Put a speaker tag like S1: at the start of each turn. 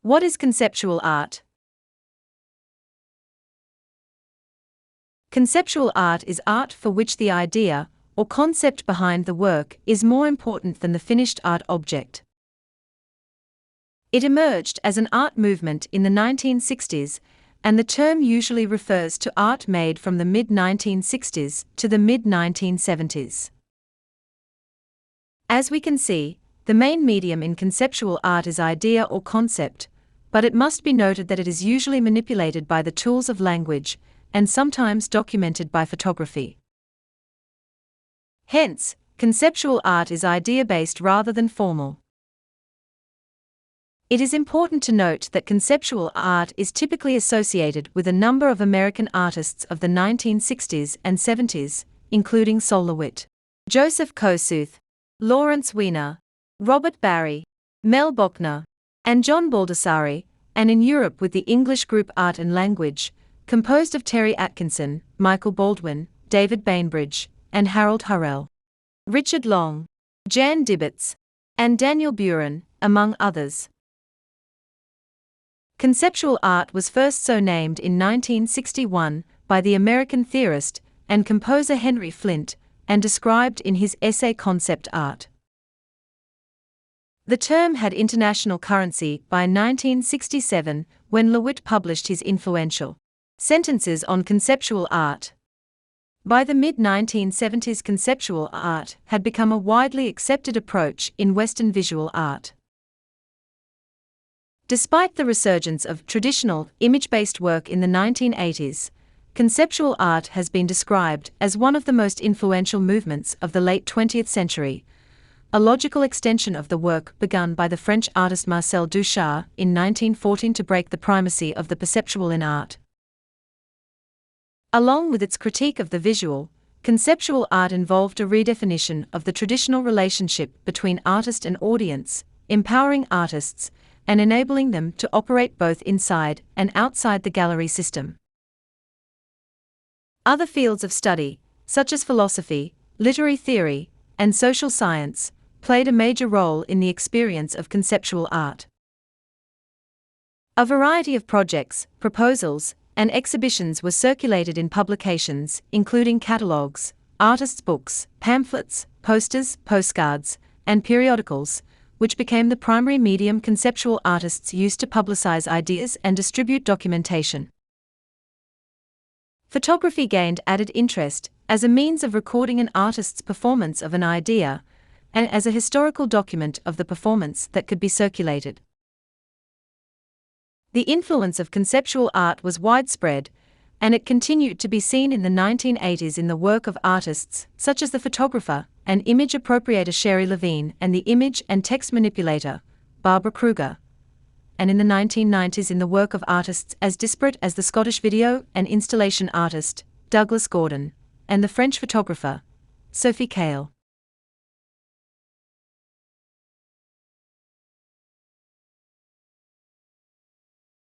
S1: What is conceptual art? Conceptual art is art for which the idea, or concept behind the work, is more important than the finished art object. It emerged as an art movement in the 1960s, and the term usually refers to art made from the mid-1960s to the mid-1970s. As we can see, the main medium in conceptual art is idea or concept, but it must be noted that it is usually manipulated by the tools of language, and sometimes documented by photography. Hence, conceptual art is idea-based rather than formal. It is important to note that conceptual art is typically associated with a number of American artists of the 1960s and 70s, including Sol LeWitt, Joseph Kosuth, Lawrence Weiner, Robert Barry, Mel Bochner, and John Baldessari, and in Europe with the English group Art and Language, composed of Terry Atkinson, Michael Baldwin, David Bainbridge, and Harold Hurrell, Richard Long, Jan Dibbets, and Daniel Buren, among others. Conceptual art was first so named in 1961 by the American theorist and composer Henry Flint, and described in his essay Concept Art. The term had international currency by 1967 when LeWitt published his influential Sentences on Conceptual Art. By the mid-1970s, conceptual art had become a widely accepted approach in Western visual art. Despite the resurgence of traditional, image-based work in the 1980s, conceptual art has been described as one of the most influential movements of the late 20th century, a logical extension of the work begun by the French artist Marcel Duchamp in 1914 to break the primacy of the perceptual in art. Along with its critique of the visual, conceptual art involved a redefinition of the traditional relationship between artist and audience, empowering artists and enabling them to operate both inside and outside the gallery system. Other fields of study, such as philosophy, literary theory, and social science, played a major role in the experience of conceptual art. A variety of projects, proposals, and exhibitions were circulated in publications, including catalogues, artists' books, pamphlets, posters, postcards, and periodicals, which became the primary medium conceptual artists used to publicize ideas and distribute documentation. Photography gained added interest as a means of recording an artist's performance of an idea, and as a historical document of the performance that could be circulated. The influence of conceptual art was widespread, and it continued to be seen in the 1980s in the work of artists such as the photographer and image appropriator Sherry Levine and the image and text manipulator, Barbara Kruger, and in the 1990s in the work of artists as disparate as the Scottish video and installation artist, Douglas Gordon, and the French photographer, Sophie Caille.